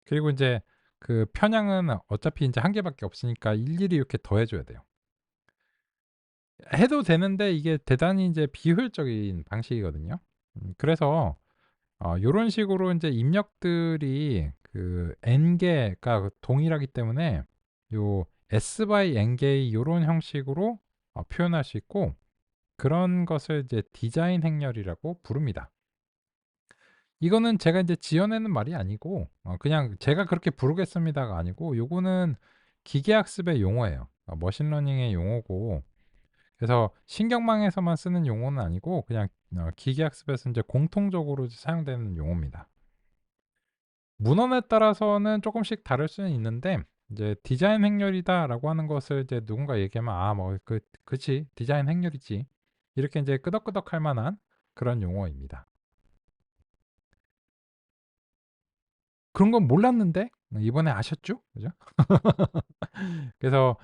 그리고 인제 편향은 어차피 인제 한 개밖에 없으니까 일일이 이렇게 더해 줘야 돼요. 해도 되는데 이게 대단히 인제 비효율적인 방식이거든요. 그래서 요런 식으로 인제 입력들이 n 개가 동일하기 때문에 요 S by n 개의 요런 형식으로 표현할 수 있고 그런 것을 이제 디자인 행렬이라고 부릅니다. 이거는 제가 인제 지어내는 말이 아니고 그냥 "제가 그렇게 부르겠습니다."가 아니고 요거는 기계학습의 용어예요. 머신러닝의 용어고 그래서 신경망에서만 쓰는 용어는 아니고 그냥 기계학습에서 인제 공통적으로 사용되는 용어입니다. 문헌에 따라서는 쪼끔씩 다를 수는 있는데 이제 "디자인 행렬이다."라고 하는 것을 이제 누군가 얘기하면 '아 뭐 그치. 디자인 행렬이지.' 이렇게 인제 끄덕끄덕할 만한 그런 용어입니다. "그런 건 몰랐는데?" 이번에 아셨죠? 그죠? 그래서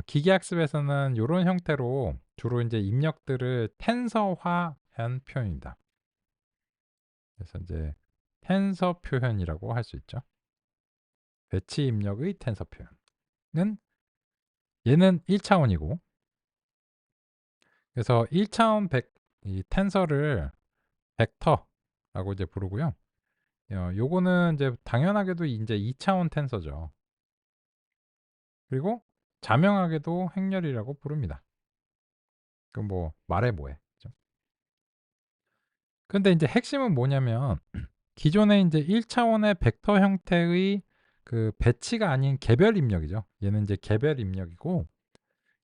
기계학습에서는 요런 형태로 주로 인제 입력들을 텐서화한 표현입니다. 그래서 인제 텐서 표현이라고 할 수 있죠. 배치 입력의 텐서 표현은 얘는 1 차원이고 그래서 1 차원 이 텐서를 벡터라고 이제 부르고요. 요거는 인제 당연하게도 인제 2 차원 텐서죠. 그리고 자명하게도 행렬이라고 부릅니다. 그럼 뭐 말해 뭐해. 그죠? 근데 인제 핵심은 뭐냐면 기존에 인제 1 차원의 벡터 형태의 배치가 아닌 개별 입력이죠. 얘는 인제 개별 입력이고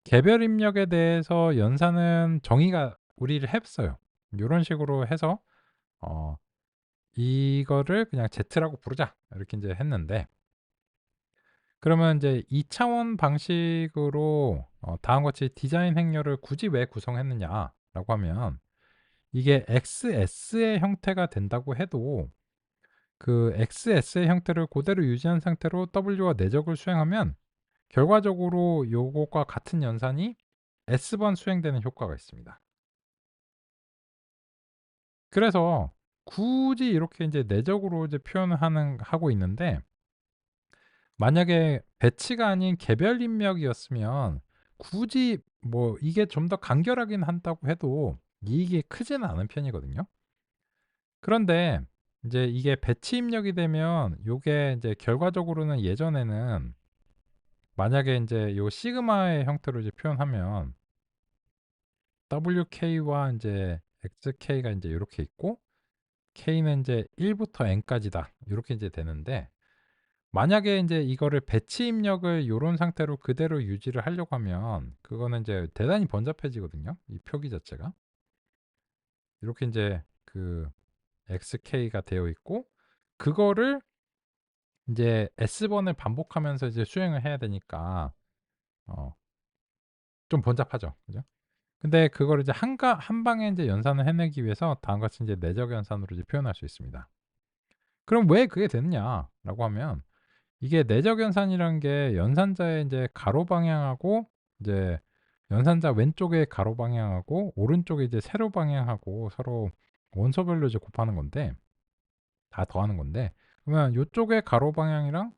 개별 입력에 대해서 연산은 정의가 우리를 했어요. 요런 식으로 해서 어 "이거를 그냥 Z라고 부르자." 이렇게 인제 했는데 그러면 인제 2 차원 방식으로 다음과 같이 디자인 행렬을 굳이 왜 구성했느냐라고 하면 이게 XS의 형태가 된다고 해도 XS의 형태를 고대로 유지한 상태로 W와 내적을 수행하면 결과적으로 요것과 같은 연산이 S번 수행되는 효과가 있습니다. 그래서 굳이 이렇게 인제 내적으로 이제 표현을 하고 있는데 만약에 배치가 아닌 개별 입력이었으면 굳이 뭐 이게 좀 더 간결하긴 한다고 해도 이익이 크지는 않은 편이거든요. 그런데 인제 이게 배치 입력이 되면 요게 인제 결과적으로는 예전에는 만약에 인제 요 시그마의 형태로 이제 표현하면 WK와 인제 XK가 인제 요렇게 있고 K는 인제 1 부터 n까지다. 요렇게 인제 되는데 만약에 인제 이거를 배치 입력을 요런 상태로 그대로 유지를 하려고 하면 그거는 인제 대단히 번잡해지거든요, 이 표기 자체가. 이렇게 인제 그 XK가 되어 있고 그거를 인제 S번을 반복하면서 이제 수행을 해야 되니까 어 좀 번잡하죠. 그죠? 근데 그거를 이제 한 방에 인제 연산을 해내기 위해서 다음과 같이 인제 내적 연산으로 이제 표현할 수 있습니다. 그럼 왜 그게 되느냐라고 하면 이게 내적 연산이라는 게 연산자의 인제 가로 방향하고 이제 연산자 왼쪽의 가로 방향하고 오른쪽에 이제 세로 방향하고 서로 원소별로 이제 곱하는 건데 다 더하는 건데 그러면 요쪽의 가로 방향이랑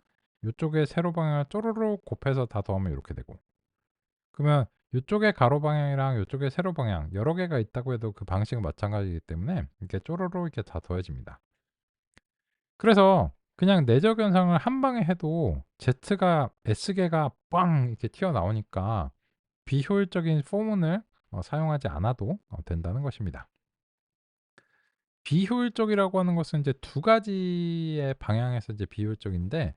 요쪽의 세로 방향을 쪼르륵 곱해서 다 더하면 요렇게 되고 그러면 요쪽의 가로 방향이랑 요쪽의 세로 방향 여러 개가 있다고 해도 그 방식은 마찬가지이기 때문에 이렇게 쪼르륵 이렇게 다 더해집니다. 그래서 그냥 내적 연산을 한 방에 해도 Z가 S개가 빵 이렇게 튀어나오니까 비효율적인 포문을 사용하지 않아도 된다는 것입니다. 비효율적이라고 하는 것은 이제 두 가지의 방향에서 이제 비효율적인데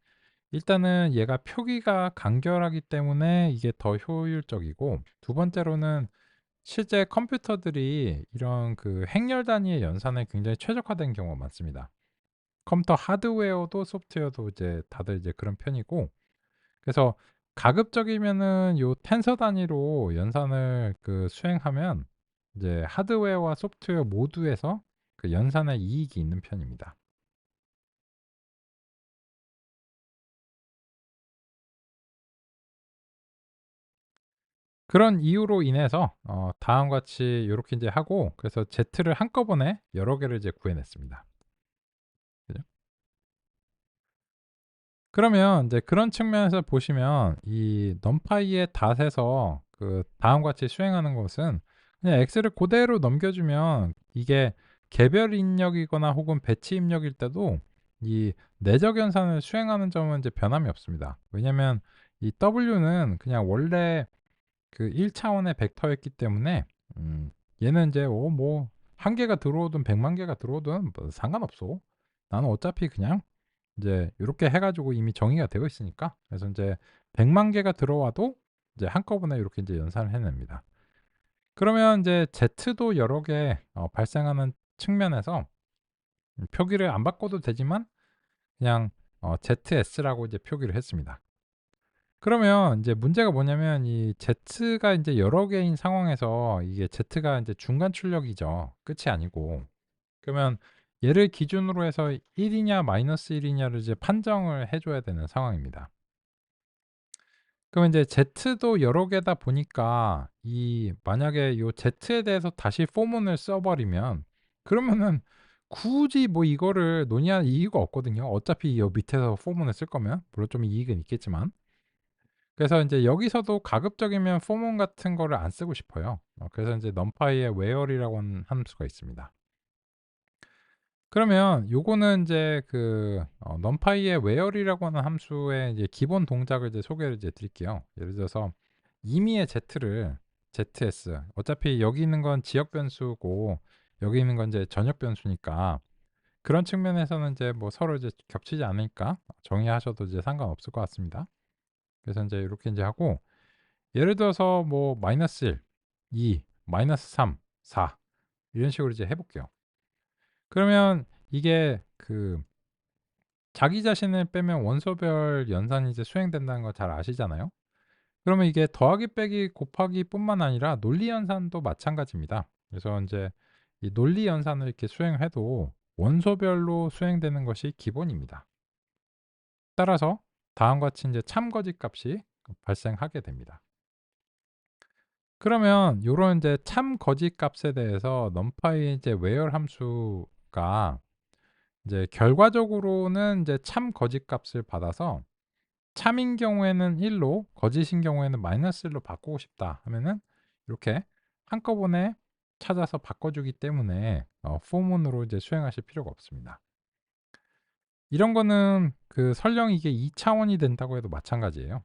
일단은 얘가 표기가 간결하기 때문에 이게 더 효율적이고 두 번째로는 실제 컴퓨터들이 이런 그 행렬 단위의 연산에 굉장히 최적화된 경우가 많습니다. 컴퓨터 하드웨어도 소프트웨어도 이제 다들 이제 그런 편이고 그래서 가급적이면은 요 텐서 단위로 연산을 그 수행하면 이제 하드웨어와 소프트웨어 모두에서 그 연산에 이익이 있는 편입니다. 그런 이유로 인해서 다음과 같이 요렇게 인제 하고 그래서 Z를 한꺼번에 여러 개를 이제 구해냈습니다. 그죠? 그러면 인제 그런 측면에서 보시면 이 numPy의 닷에서 그 다음과 같이 수행하는 것은 그냥 X를 고대로 넘겨주면 이게 개별 입력이거나 혹은 배치 입력일 때도 이 내적 연산을 수행하는 점은 이제 변함이 없습니다. 왜냐면 이 W는 그냥 원래 그 1 차원의 벡터였기 때문에 얘는 인제 뭐 1 개가 들어오든 100만 개가 들어오든 뭐 상관없어. 나는 어차피 그냥 이제 요렇게 해 가지고 이미 정의가 되어 있으니까 그래서 인제 100만 개가 들어와도 이제 한꺼번에 요렇게 인제 연산을 해냅니다. 그러면 인제 Z도 여러 개 발생하는 측면에서 표기를 안 바꿔도 되지만 그냥 ZS라고 이제 표기를 했습니다. 그러면 인제 문제가 뭐냐면 이 Z가 인제 여러 개인 상황에서 이게 Z가 인제 중간 출력이죠. 끝이 아니고. 그러면 얘를 기준으로 해서 1 이냐 마이너스 1 이냐를 이제 판정을 해 줘야 되는 상황입니다. 그러면 인제 Z도 여러 개다 보니까 이 만약에 요 Z에 대해서 다시 포문을 써 버리면 그러면은 굳이 뭐 이거를 논의할 이유가 없거든요. 어차피 요 밑에서 포문을 쓸 거면. 물론 좀 이익은 있겠지만. 그래서 인제 여기서도 가급적이면 포문 같은 거를 안 쓰고 싶어요. 그래서 인제 numpy에 where이라고 하는 함수가 있습니다. 그러면 요거는 인제 그 numpy에 where이라고 하는 함수의 이제 기본 동작을 이제 소개를 이제 드릴게요. 예를 들어서 임의의 z를 zs 어차피 여기 있는 건 지역 변수고 여기 있는 건 이제 전역 변수니까 그런 측면에서는 인제 뭐 서로 이제 겹치지 않으니까 정의하셔도 이제 상관없을 것 같습니다. 그래서 인제 요렇게 인제 하고 예를 들어서 뭐 -1, 2, -3, 4 이런 식으로 이제 해 볼게요. 그러면 이게 그 자기 자신을 빼면 원소별 연산이 이제 수행된다는 거 잘 아시잖아요. 그러면 이게 더하기 빼기 곱하기뿐만 아니라 논리 연산도 마찬가지입니다. 그래서 인제 이 논리 연산을 이렇게 수행해도 원소별로 수행되는 것이 기본입니다. 따라서 다음과 같이 인제 참거짓 값이 발생하게 됩니다. 그러면 요런 인제 참거짓 값에 대해서 numpy 이제 where 함수가 이제 결과적으로는 인제 참거짓 값을 받아서 참인 경우에는 1로 거짓인 경우에는 -1로 바꾸고 싶다 하면은 이렇게 한꺼번에 찾아서 바꿔 주기 때문에 포문으로 이제 수행하실 필요가 없습니다. 이런 거는 그 설령 이게 2 차원이 된다고 해도 마찬가지예요.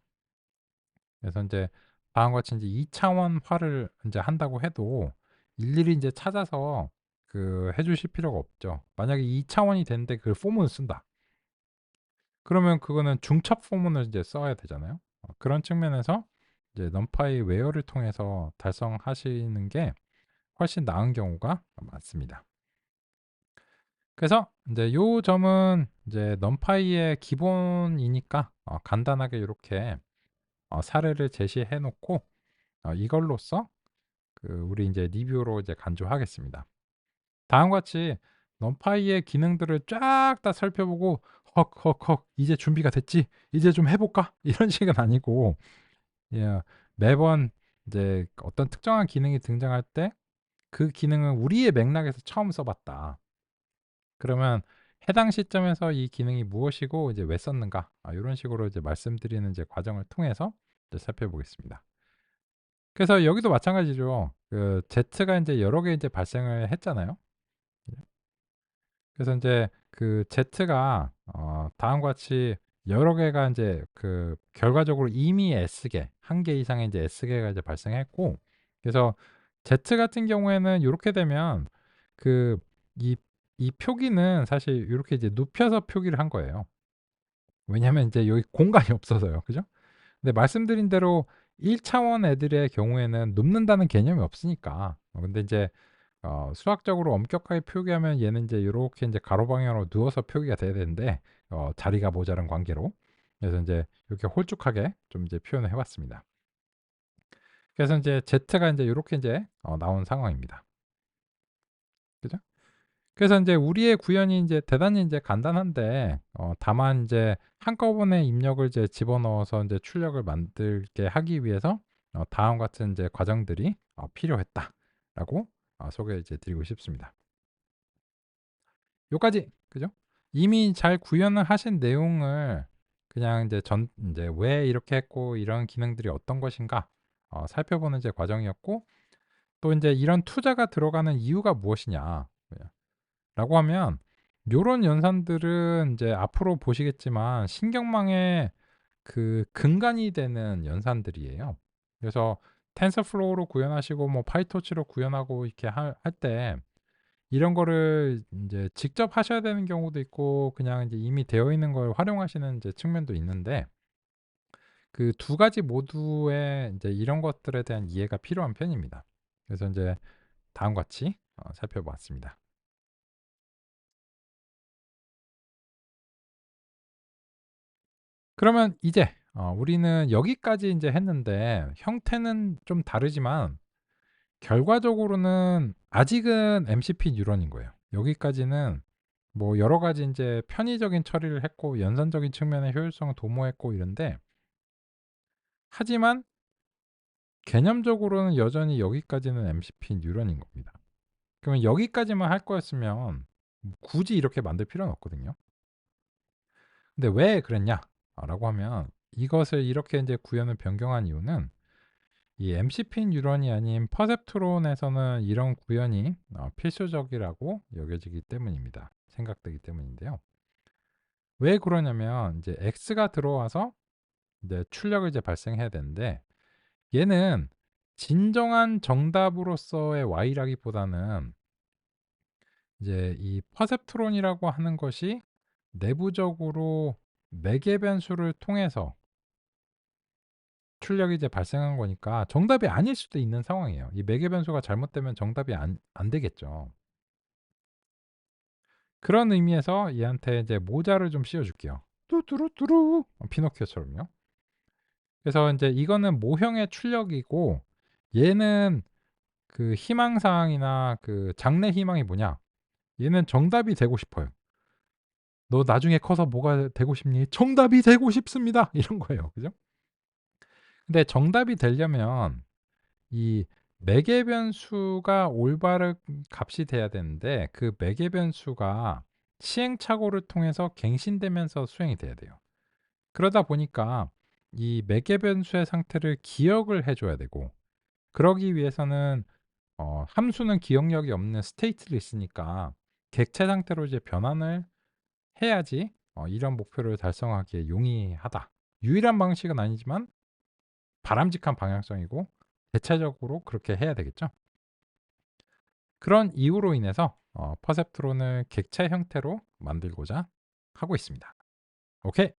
그래서 인제 다음과 같이 인제 2 차원화를 인제 한다고 해도 일일이 인제 찾아서 그 해 주실 필요가 없죠. 만약에 2 차원이 되는데 그걸 포문을 쓴다. 그러면 그거는 중첩 포문을 이제 써야 되잖아요. 그런 측면에서 이제 numpy where를 통해서 달성하시는 게 훨씬 나은 경우가 많습니다. 그래서 이제 요 점은 이제 numpy의 기본이니까 간단하게 이렇게 사례를 제시해 놓고 이걸로써 우리 이제 리뷰로 이제 간주하겠습니다. 다음과 같이 numpy의 기능들을 쫙 다 살펴보고 헉헉헉 이제 준비가 됐지 이제 좀 해볼까 이런 식은 아니고, 예, 매번 이제 어떤 특정한 기능이 등장할 때 그 기능은 우리의 맥락에서 처음 써봤다. 그러면 해당 시점에서 이 기능이 무엇이고 이제 왜 썼는가, 이런 식으로 이제 말씀드리는 이제 과정을 통해서 이제 살펴보겠습니다. 그래서 여기도 마찬가지죠. 그 Z가 이제 여러 개 이제 발생을 했잖아요. 그래서 이제 그 Z가 다음과 같이 여러 개가 이제 결과적으로 이미 S개, 한 개 이상의 이제 S개가 이제 발생했고, 그래서 Z 같은 경우에는 이렇게 되면 그 이 표기는 사실 이렇게 이제 눕혀서 표기를 한 거예요. 왜냐면 이제 여기 공간이 없어서요. 그죠? 근데 말씀드린 대로 1차원 애들의 경우에는 눕는다는 개념이 없으니까. 근데 이제 수학적으로 엄격하게 표기하면 얘는 이제 이렇게 이제 가로 방향으로 누워서 표기가 돼야 되는데 자리가 모자란 관계로, 그래서 이제 이렇게 홀쭉하게 좀 이제 표현을 해봤습니다. 그래서 이제 Z가 이제 이렇게 이제 나온 상황입니다. 그죠? 그래서 이제 우리의 구현이 이제 대단히 이제 간단한데 다만 이제 한꺼번에 입력을 이제 집어넣어서 이제 출력을 만들게 하기 위해서 다음 같은 이제 과정들이 필요했다라고 소개 이제 드리고 싶습니다. 요까지, 그죠? 이미 잘 구현을 하신 내용을 그냥 이제 왜 이렇게 했고 이런 기능들이 어떤 것인가 살펴보는 이제 과정이었고, 또 이제 이런 투자가 들어가는 이유가 무엇이냐 라고 하면, 요런 연산들은 이제 앞으로 보시겠지만 신경망의 근간이 되는 연산들이에요. 그래서 텐서플로우로 구현하시고 뭐 파이토치로 구현하고 이렇게 할 때 이런 거를 이제 직접 하셔야 되는 경우도 있고 그냥 이제 이미 되어 있는 걸 활용하시는 이제 측면도 있는데, 그 두 가지 모두의 이제 이런 것들에 대한 이해가 필요한 편입니다. 그래서 이제 다음과 같이 살펴봤습니다. 그러면 이제 우리는 여기까지 이제 했는데 형태는 좀 다르지만 결과적으로는 아직은 MCP 뉴런인 거예요. 여기까지는 뭐 여러 가지 이제 편의적인 처리를 했고 연산적인 측면의 효율성을 도모했고 이런데, 하지만 개념적으로는 여전히 여기까지는 MCP 뉴런인 겁니다. 그러면 여기까지만 할 거였으면 굳이 이렇게 만들 필요는 없거든요. 근데 왜 그랬냐? 라고 하면 이것을 이렇게 이제 구현을 변경한 이유는 이 MCP 뉴런이 아닌 퍼셉트론에서는 이런 구현이 필수적이라고 여겨지기 때문입니다. 생각되기 때문인데요. 왜 그러냐면 이제 X가 들어와서 이제 출력을 이제 발생해야 되는데, 얘는 진정한 정답으로서의 Y라기보다는 이제 이 퍼셉트론이라고 하는 것이 내부적으로 매개 변수를 통해서 출력이 이제 발생한 거니까 정답이 아닐 수도 있는 상황이에요. 이 매개 변수가 잘못되면 정답이 안 되겠죠. 그런 의미에서 얘한테 이제 모자를 좀 씌워줄게요. 뚜뚜루뚜루 피노키오처럼요. 그래서 이제 이거는 모형의 출력이고, 얘는 그 희망사항이나 그 장래 희망이 뭐냐? 얘는 정답이 되고 싶어요. 너 나중에 커서 뭐가 되고 싶니? 정답이 되고 싶습니다. 이런 거예요. 그죠? 근데 정답이 되려면 이 매개 변수가 올바른 값이 돼야 되는데 그 매개 변수가 시행착오를 통해서 갱신되면서 수행이 돼야 돼요. 그러다 보니까 이 매개 변수의 상태를 기억을 해줘야 되고, 그러기 위해서는 함수는 기억력이 없는 스테이트를 있으니까 객체 상태로 이제 변환을 해야지 이런 목표를 달성하기에 용이하다. 유일한 방식은 아니지만 바람직한 방향성이고 대체적으로 그렇게 해야 되겠죠. 그런 이유로 인해서 퍼셉트론을 객체 형태로 만들고자 하고 있습니다. 오케이.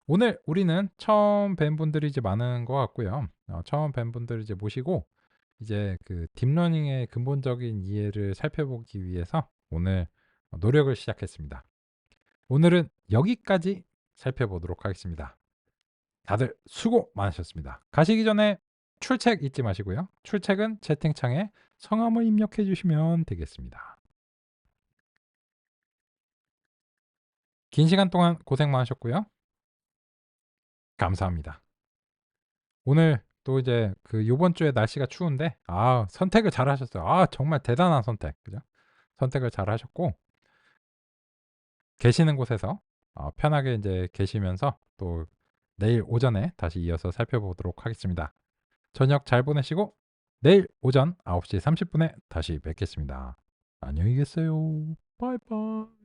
오늘 우리는 처음 뵌 분들이 이제 많은 것 같고요. 처음 뵌 분들을 이제 모시고 이제 그 딥러닝의 근본적인 이해를 살펴보기 위해서 오늘 노력을 시작했습니다. 오늘은 여기까지 살펴보도록 하겠습니다. 다들 수고 많으셨습니다. 가시기 전에 출첵 잊지 마시고요. 출첵은 채팅창에 성함을 입력해 주시면 되겠습니다. 긴 시간 동안 고생 많으셨고요. 감사합니다. 오늘 또 이제 그 요번 주에 날씨가 추운데 선택을 잘 하셨어요. 정말 대단한 선택. 그죠? 선택을 잘 하셨고 계시는 곳에서 편하게 이제 계시면서 또 내일 오전에 다시 이어서 살펴보도록 하겠습니다. 저녁 잘 보내시고 내일 오전 9시 30분에 다시 뵙겠습니다. 안녕히 계세요. 바이바이.